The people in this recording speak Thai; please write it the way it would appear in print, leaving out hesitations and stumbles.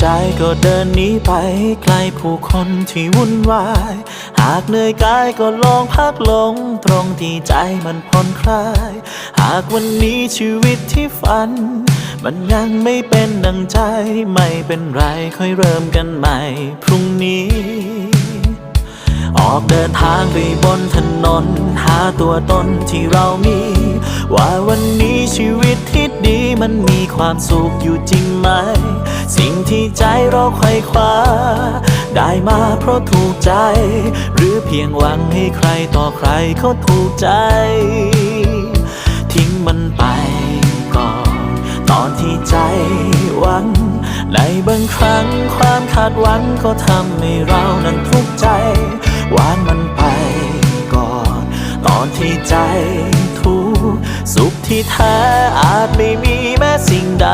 ใจก็เดินหนีไปไกลผู้คนที่วุ่นวายหากเหนื่อยกายก็ลองพักลงตรงที่ใจมันผ่อนคลายหากวันนี้ชีวิตที่ฝันมันยังไม่เป็นดังใจไม่เป็นไรค่อยเริ่มกันใหม่พรุ่งนี้ออกเดินทางไปบนถนนหาตัวตนที่เรามีว่าวันนี้ชีวิตที่ดีมันมีความสุขอยู่จริงไหมสิ่งที่ใจเราไขว่คว้าได้มาเพราะถูกใจหรือเพียงหวังให้ใครต่อใครเขาถูกใจทิ้งมันไปก่อนตอนที่ใจหวังในบางครั้งความคาดหวังก็ทำให้เรานั้นทุกข์ใจวางมันไปก่อนตอนที่ใจทุกข์สุขที่แท้อาจไม่มีแม้สิ่งใด